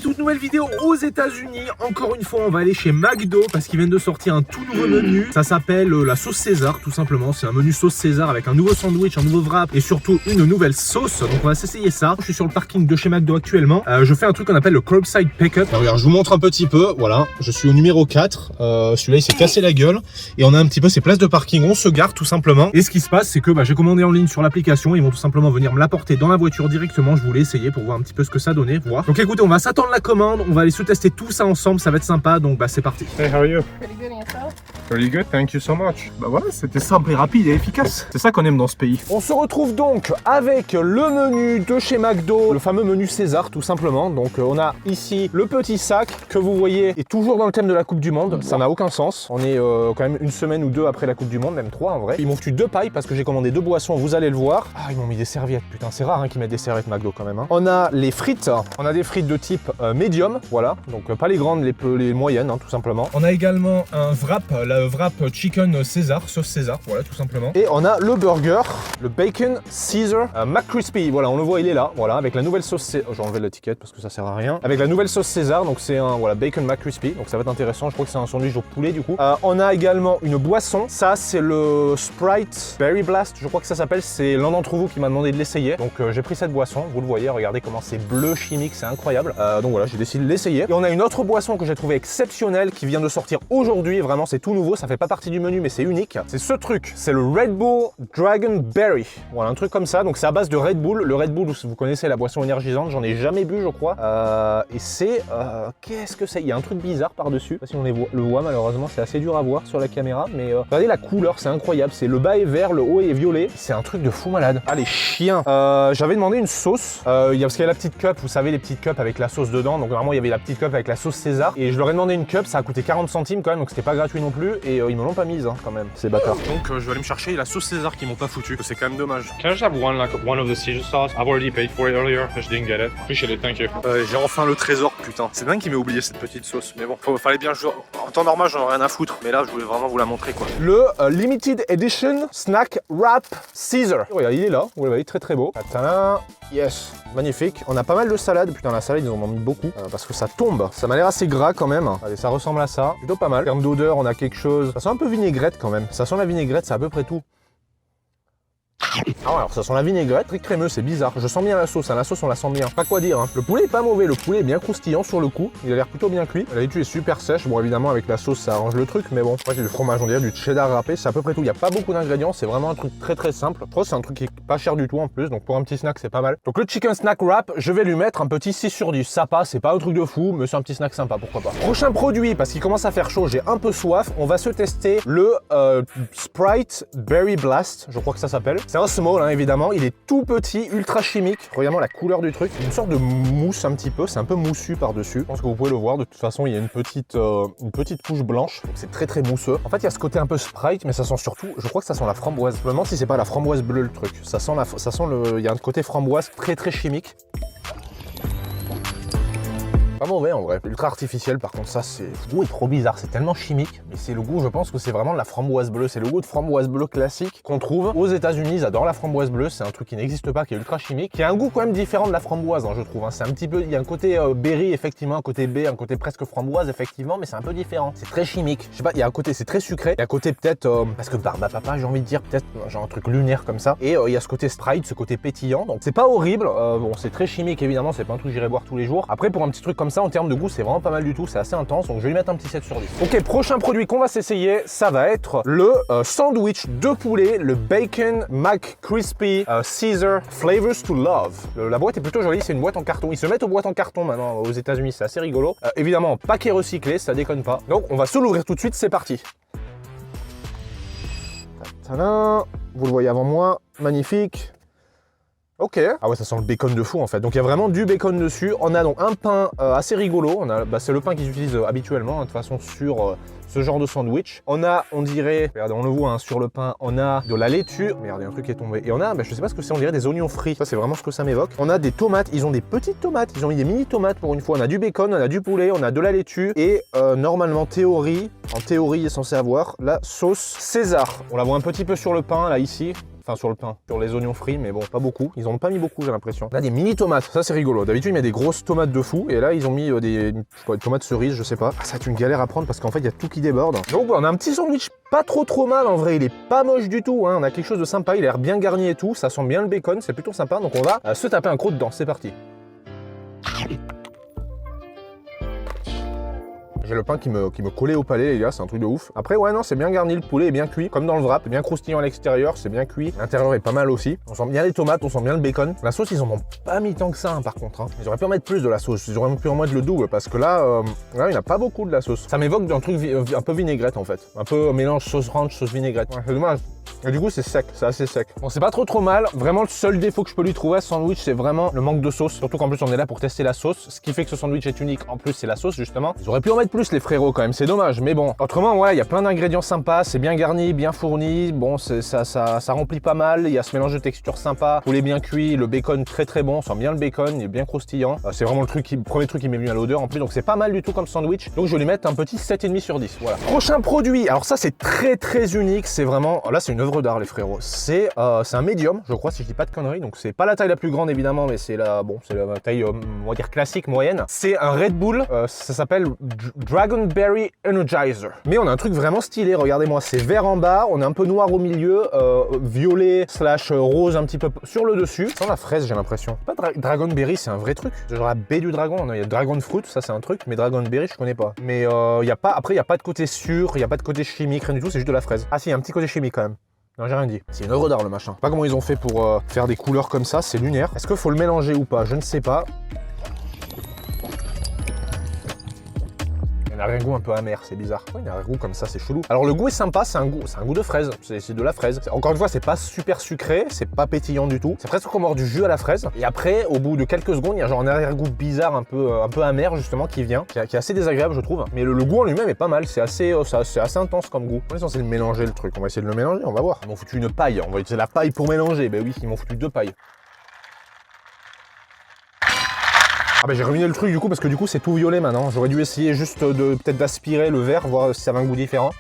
toute nouvelle vidéo aux États-Unis. Encore une fois, on va aller chez McDo parce qu'ils viennent de sortir un tout nouveau menu. Ça s'appelle la sauce César, tout simplement. C'est un menu sauce César avec un nouveau sandwich, un nouveau wrap et surtout une nouvelle sauce. Donc on va s'essayer ça. Je suis sur le parking de chez McDo actuellement. Je fais un truc qu'on appelle le curbside pickup. Alors regarde, je vous montre un petit peu. Voilà, je suis au numéro 4. Celui-là, il s'est cassé la gueule. Et on a un petit peu ces places de parking. On se gare tout simplement. Et ce qui se passe, c'est que j'ai commandé en ligne sur l'application. Ils vont tout simplement venir me l'apporter dans la voiture directement. Je voulais essayer pour voir un petit peu ce que ça donnait. Voir. Donc écoutez, on va s'attendre la commande. On va aller se tester tout ça ensemble. Ça va être sympa. Donc c'est parti. Hey, how are you? Pretty good, and yourself? Very good, thank you so much. Bah voilà, c'était simple et rapide et efficace. C'est ça qu'on aime dans ce pays. On se retrouve donc avec le menu de chez McDo, le fameux menu César tout simplement. Donc on a ici le petit sac que vous voyez est toujours dans le thème de la Coupe du Monde. Ça n'a aucun sens. On est quand même une semaine ou deux après la Coupe du Monde, même 3 en vrai. Ils m'ont foutu 2 pailles parce que j'ai commandé 2 boissons, vous allez le voir. Ah, ils m'ont mis des serviettes, putain, c'est rare qu'ils mettent des serviettes McDo quand même. On a les frites, on a des frites de type medium, voilà. Donc pas les grandes, les moyennes tout simplement. On a également un wrap, le wrap chicken César, sauce César, voilà tout simplement. Et on a le burger, le bacon Caesar McCrispy, voilà, on le voit, il est là, voilà, avec la nouvelle sauce César. J'ai enlevé l'étiquette parce que ça sert à rien. Avec la nouvelle sauce César, donc c'est un bacon McCrispy, donc ça va être intéressant. Je crois que c'est un sandwich au poulet du coup. On a également une boisson, ça c'est le Sprite Berry Blast, je crois que ça s'appelle. C'est l'un d'entre vous qui m'a demandé de l'essayer, donc j'ai pris cette boisson. Vous le voyez, regardez comment c'est bleu chimique, c'est incroyable. Donc voilà, j'ai décidé de l'essayer. Et on a une autre boisson que j'ai trouvé exceptionnelle qui vient de sortir aujourd'hui. Vraiment, c'est tout nouveau, ça fait pas partie du menu, mais c'est unique. C'est ce truc, c'est le Red Bull Dragon Berry. Voilà, un truc comme ça. Donc c'est à base de Red Bull. Le Red Bull, vous connaissez la boisson énergisante, j'en ai jamais bu, je crois. Et c'est qu'est-ce que c'est? Il y a un truc bizarre par-dessus. Je sais pas si on le voit, malheureusement, c'est assez dur à voir sur la caméra, mais regardez la couleur, c'est incroyable. C'est le bas est vert, le haut est violet. C'est un truc de fou malade. Ah, les chiens. J'avais demandé une sauce. Parce qu'il y a la petite cup, vous savez, les petites cups avec la sauce dedans. Donc vraiment, il y avait la petite cup avec la sauce César. Et je leur ai demandé une cup, ça a coûté 40 centimes quand même, donc c'était pas gratuit non plus. Et ils me l'ont pas mise quand même, c'est bâtard. Donc je vais aller me chercher la sauce César qu'ils m'ont pas foutu. C'est quand même dommage. Can I just have one of the Caesar sauce? I've already paid for it earlier. I just didn't get it. Appreciate it, thank you. J'ai enfin le trésor, putain. C'est dingue qu'il m'ait oublié cette petite sauce. Mais bon, fallait bien jouer. En temps normal, j'en ai rien à foutre. Mais là, je voulais vraiment vous la montrer quoi. Le Limited Edition Snack Wrap Caesar. Regardez, il est là. Vous le voyez, très très beau. Tadam. Yes, magnifique. On a pas mal de salade. Putain, la salade, ils en ont mis beaucoup. Parce que ça tombe. Ça m'a l'air assez gras quand même. Allez, ça ressemble à ça. Plutôt pas mal. En termes d'odeur, on a quelque chose. Ça sent un peu vinaigrette quand même. Ça sent la vinaigrette, c'est à peu près tout. Ah ouais, alors ça sent la vinaigrette, très crémeux, c'est bizarre. Je sens bien la sauce, la sauce on la sent bien. Pas quoi dire, Le poulet est pas mauvais, le poulet est bien croustillant sur le coup. Il a l'air plutôt bien cuit. La laitue est super sèche. Bon, évidemment, avec la sauce, ça arrange le truc, mais bon. Moi, j'ai du fromage, on dirait du cheddar râpé, c'est à peu près tout. Il n'y a pas beaucoup d'ingrédients, c'est vraiment un truc très très simple. Je trouve que c'est un truc qui est pas cher du tout en plus, donc pour un petit snack, c'est pas mal. Donc le chicken snack wrap, je vais lui mettre un petit 6 sur 10. Ça passe, c'est pas un truc de fou, mais c'est un petit snack sympa, pourquoi pas. Prochain produit, parce qu'il commence à faire chaud, j'ai un peu soif, on va se tester le Sprite Berry Blast, je crois que ça s'appelle. C'est un small, évidemment. Il est tout petit, ultra chimique. Regardez la couleur du truc. Une sorte de mousse un petit peu. C'est un peu moussu par-dessus. Je pense que vous pouvez le voir. De toute façon, il y a une petite couche blanche. Donc c'est très très mousseux. En fait, il y a ce côté un peu Sprite, mais ça sent surtout. Je crois que ça sent la framboise. Je me demande si c'est pas la framboise bleue le truc. Il y a un côté framboise très très chimique. Pas mauvais en vrai, ultra artificiel par contre, ça c'est... Le goût est trop bizarre, c'est tellement chimique, mais c'est le goût, je pense que c'est vraiment de la framboise bleue, c'est le goût de framboise bleue classique qu'on trouve aux États-Unis. Ils adorent la framboise bleue, c'est un truc qui n'existe pas, qui est ultra chimique, qui a un goût quand même différent de la framboise, je trouve. C'est un petit peu, il y a un côté berry effectivement, un côté baie, un côté presque framboise effectivement, mais c'est un peu différent. C'est très chimique, je sais pas, il y a un côté, c'est très sucré, il y a un côté peut-être, parce que barbe à papa, j'ai envie de dire, peut-être genre un truc lunaire comme ça, et il y a ce côté Sprite, ce côté pétillant, donc c'est pas horrible. Bon, c'est très chimique évidemment, c'est pas un truc que j'irai boire tous les jours. Après, pour un petit truc comme ça, en termes de goût, c'est vraiment pas mal du tout, c'est assez intense, donc je vais lui mettre un petit 7 sur 10. Ok, prochain produit qu'on va s'essayer, ça va être le sandwich de poulet, le Bacon McCrispy Caesar Flavors to Love. La boîte est plutôt jolie, c'est une boîte en carton. Ils se mettent aux boîtes en carton maintenant aux États-Unis, c'est assez rigolo. Évidemment, paquet recyclé, ça déconne pas. Donc on va se l'ouvrir tout de suite, c'est parti. Tadam, vous le voyez avant moi, magnifique. Ok. Ah ouais, ça sent le bacon de fou en fait. Donc il y a vraiment du bacon dessus. On a donc un pain assez rigolo. C'est le pain qu'ils utilisent habituellement de toute façon sur ce genre de sandwich. On a, on dirait, regardez, on le voit sur le pain, on a de la laitue. Regardez, un truc qui est tombé. Et on a, je sais pas ce que c'est, on dirait des oignons frits. Ça c'est vraiment ce que ça m'évoque. On a des tomates. Ils ont des petites tomates. Ils ont mis des mini tomates pour une fois. On a du bacon, on a du poulet, on a de la laitue et normalement en théorie, il est censé avoir la sauce César. On la voit un petit peu sur le pain là ici. enfin sur le pain, sur les oignons frits, mais bon, pas beaucoup. Ils en ont pas mis beaucoup, j'ai l'impression. Là, des mini tomates, ça c'est rigolo. D'habitude, il y a des grosses tomates de fou, et là, ils ont mis des tomates cerises, je sais pas. Ah, ça va être une galère à prendre parce qu'en fait, il y a tout qui déborde. Donc, on a un petit sandwich pas trop mal en vrai. Il est pas moche du tout, hein. On a quelque chose de sympa. Il a l'air bien garni et tout. Ça sent bien le bacon, c'est plutôt sympa. Donc, on va se taper un croc dedans. C'est parti. J'ai le pain qui me collait au palais, les gars, c'est un truc de ouf. Après, ouais, non, c'est bien garni, le poulet est bien cuit, comme dans le wrap, bien croustillant à l'extérieur, c'est bien cuit. L'intérieur est pas mal aussi. On sent bien les tomates, on sent bien le bacon. La sauce, ils en ont pas mis tant que ça, hein, par contre. Hein. Ils auraient pu en mettre plus de la sauce, ils auraient pu en mettre le double, parce que là, il n'y a pas beaucoup de la sauce. Ça m'évoque d'un truc un peu vinaigrette, en fait. Un peu mélange sauce ranch, sauce vinaigrette. Ouais, c'est dommage. Et du coup, c'est sec, c'est assez sec. Bon, c'est pas trop mal. Vraiment, le seul défaut que je peux lui trouver à ce sandwich, c'est vraiment le manque de sauce. Surtout qu'en plus, on est là pour tester la sauce. Ce qui fait que ce sandwich est unique. En plus, c'est la sauce, justement. Ils auraient pu en mettre plus, les frérots, quand même. C'est dommage. Mais bon, autrement, ouais, il y a plein d'ingrédients sympas. C'est bien garni, bien fourni. Bon, ça remplit pas mal. Il y a ce mélange de texture sympa. Poulet bien cuit. Le bacon très bon. On sent bien le bacon. Il est bien croustillant. C'est vraiment le premier truc qui m'est venu à l'odeur en plus. Donc, c'est pas mal du tout comme sandwich. Donc, je vais lui mettre un petit 7,5 sur 10. Voilà. Prochain produit. Alors, ça, c'est très unique. C'est vraiment. Là, c'est une œuvre d'art, les frérots. C'est un médium, je crois, si je dis pas de conneries. Donc c'est pas la taille la plus grande évidemment, mais c'est la taille, on va dire classique, moyenne. C'est un Red Bull, ça s'appelle Dragonberry Energizer. Mais on a un truc vraiment stylé, regardez-moi, c'est vert en bas, on est un peu noir au milieu, violet / rose un petit peu sur le dessus. Sans la fraise, j'ai l'impression. Pas Dragonberry, c'est un vrai truc. Genre la baie du dragon, il y a Dragon Fruit, ça c'est un truc, mais Dragonberry, je connais pas. Mais après, il n'y a pas de côté sûr, il n'y a pas de côté chimique, rien du tout, c'est juste de la fraise. Ah si, il y a un petit côté chimique quand même. Non, j'ai rien dit. C'est une œuvre d'art le machin. Je sais pas comment ils ont fait pour faire des couleurs comme ça, c'est lunaire. Est-ce qu'il faut le mélanger ou pas? Je ne sais pas. Il y a un arrière-goût un peu amer, c'est bizarre. Ouais, il y a un arrière-goût comme ça, c'est chelou. Alors le goût est sympa, c'est un goût de fraise. C'est de la fraise. Encore une fois, c'est pas super sucré, c'est pas pétillant du tout. C'est presque comme avoir du jus à la fraise. Et après, au bout de quelques secondes, il y a genre un arrière-goût bizarre, un peu amer justement, qui vient, qui est assez désagréable, je trouve. Mais le goût en lui-même est pas mal. C'est assez intense comme goût. On est censé le mélanger le truc. On va essayer de le mélanger, on va voir. Ils m'ont foutu une paille. On va utiliser la paille pour mélanger. Ben oui, ils m'ont foutu 2 pailles. Ah bah j'ai ruiné le truc du coup parce que du coup c'est tout violet maintenant. J'aurais dû essayer juste peut-être d'aspirer le vert, voir si ça avait un goût différent.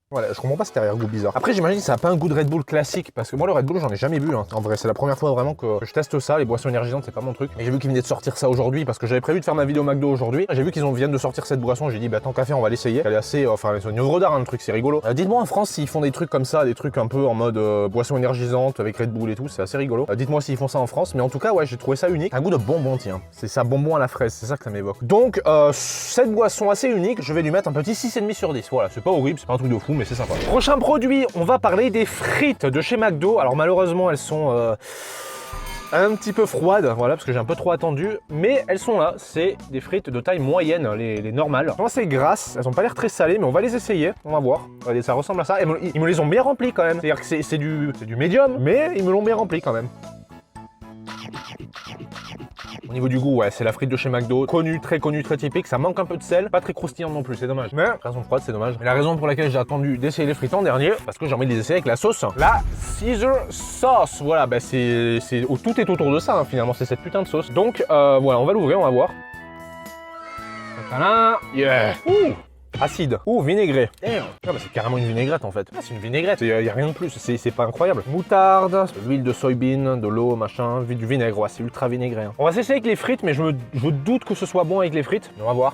Voilà, je comprends pas cet arrière-goût bizarre. Après, j'imagine que ça n'a pas un goût de Red Bull classique, parce que moi, le Red Bull, j'en ai jamais bu. Hein. En vrai, c'est la première fois vraiment que je teste ça. Les boissons énergisantes, c'est pas mon truc. Et j'ai vu qu'ils venaient de sortir ça aujourd'hui, parce que j'avais prévu de faire ma vidéo McDo aujourd'hui. J'ai vu qu'ils viennent de sortir cette boisson. J'ai dit, bah tant qu'à faire, on va l'essayer. Elle est assez, c'est une œuvre d'art, hein, le truc, c'est rigolo. Dites-moi en France s'ils font des trucs comme ça, des trucs un peu en mode boisson énergisante avec Red Bull et tout, c'est assez rigolo. Dites-moi s'ils font ça en France, mais en tout cas, ouais, j'ai trouvé ça unique. Un goût de bonbon, tiens. C'est ça, bonbon à la fraise, c'est ça que ça m'évoque. Donc, cette boisson assez unique, je vais lui mettre un petit 6,5 sur 10. Voilà, c'est pas horrible, c'est pas un truc de fou, mais c'est sympa. Prochain produit, on va parler des frites de chez McDo. Alors malheureusement elles sont un petit peu froides, voilà, parce que j'ai un peu trop attendu, mais elles sont là. C'est des frites de taille moyenne, les normales. C'est grasses, elles ont pas l'air très salées, mais on va les essayer, on va voir. Regardez, ça ressemble à ça. Ils me les ont bien remplis quand même. C'est-à-dire que c'est du médium, mais ils me l'ont bien rempli quand même. Au niveau du goût, ouais, c'est la frite de chez McDo, très connue, très typique. Ça manque un peu de sel, pas très croustillant non plus, c'est dommage. Mais raison froide, c'est dommage. Mais la raison pour laquelle j'ai attendu d'essayer les frites en dernier, parce que j'ai envie de les essayer avec la sauce. La Caesar sauce, voilà, bah tout est autour de ça, hein, finalement, c'est cette putain de sauce. Donc voilà, on va l'ouvrir, on va voir. Tadam, yeah. Ouh. Acide ou vinaigré. Ah bah c'est carrément une vinaigrette en fait. Ah, c'est une vinaigrette, il n'y a rien de plus, c'est pas incroyable. Moutarde, l'huile de soybean, de l'eau, machin, du vinaigre, ouais, c'est ultra vinaigré. Hein. On va s'essayer avec les frites, mais je doute que ce soit bon avec les frites. On va voir.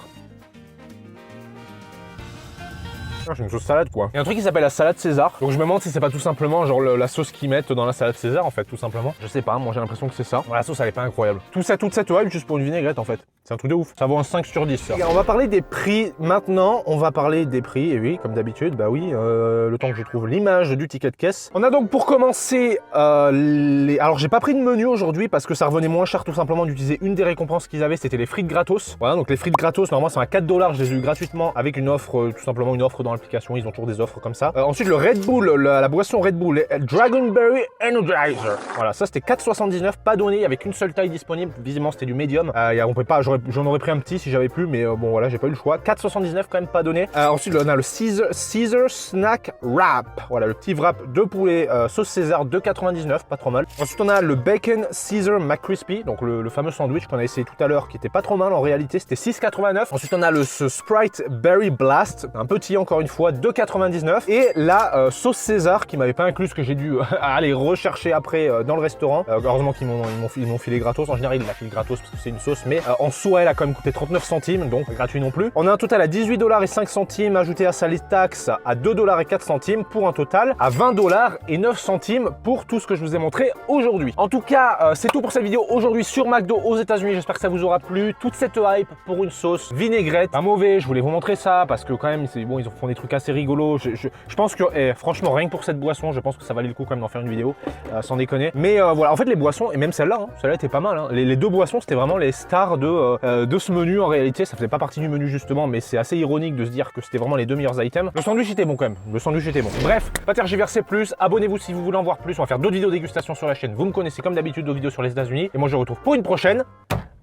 Ah, c'est une sauce salade quoi. Il y a un truc qui s'appelle la salade César. Donc je me demande si c'est pas tout simplement genre la sauce qu'ils mettent dans la salade César en fait, tout simplement. Je sais pas, moi j'ai l'impression que c'est ça. Bon, la sauce elle est pas incroyable. Toute cette oeil juste pour une vinaigrette en fait. C'est un truc de ouf. Ça vaut un 5 sur 10 ça. On va parler des prix maintenant. On va parler des prix. Et oui, comme d'habitude, bah oui, le temps que je trouve l'image du ticket de caisse. On a donc pour commencer Alors j'ai pas pris de menu aujourd'hui parce que ça revenait moins cher tout simplement d'utiliser une des récompenses qu'ils avaient, c'était les frites gratos. Voilà, donc les frites gratos, normalement c'est à 4 $. Je les ai eu gratuitement avec une offre, tout simplement une offre dans l'application. Ils ont toujours des offres comme ça. Ensuite le Red Bull, la boisson Red Bull, Dragonberry Energizer. Voilà, ça c'était 4,79, pas donné, avec une seule taille disponible. Visiblement c'était du médium. On peut pas, j'aurais j'en aurais pris un petit si j'avais pu, mais bon voilà, j'ai pas eu le choix. 4,79 quand même pas donné. Ensuite, on a le Caesar Snack Wrap. Voilà, le petit wrap de poulet sauce César, 2,99, pas trop mal. Ensuite, on a le Bacon Caesar McCrispy, donc le fameux sandwich qu'on a essayé tout à l'heure, qui était pas trop mal en réalité, c'était 6,89. Ensuite, on a ce Sprite Berry Blast, un petit encore une fois, 2,99. Et la sauce César qui m'avait pas inclus, ce que j'ai dû aller rechercher après dans le restaurant. Heureusement qu'ils m'ont filé gratos. En général, il l'a filé gratos parce que c'est une sauce, mais en soi, elle a quand même coûté 39 centimes, donc pas gratuit non plus. On a un total à 18,05 $, ajouté à ça les taxes à 2,04 $, pour un total à 20,09 $ pour tout ce que je vous ai montré aujourd'hui. En tout cas, c'est tout pour cette vidéo aujourd'hui sur McDo aux États-Unis. J'espère que ça vous aura plu. Toute cette hype pour une sauce vinaigrette, pas mauvais. Je voulais vous montrer ça parce que quand même, c'est bon, ils font des trucs assez rigolos. Je pense que, franchement, rien que pour cette boisson, je pense que ça valait le coup quand même d'en faire une vidéo, sans déconner. Mais voilà, en fait, les boissons, et même celle-là, celle-là était pas mal. Hein. Les deux boissons, c'était vraiment les stars de ce menu. En réalité, ça faisait pas partie du menu justement, mais c'est assez ironique de se dire que c'était vraiment les deux meilleurs items. Le sandwich était bon quand même. Le sandwich était bon. Bref, pas tergiverser plus. Abonnez-vous si vous voulez en voir plus. On va faire d'autres vidéos dégustation sur la chaîne. Vous me connaissez comme d'habitude, d'autres vidéos sur les États-Unis. Et moi, je vous retrouve pour une prochaine.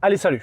Allez, salut!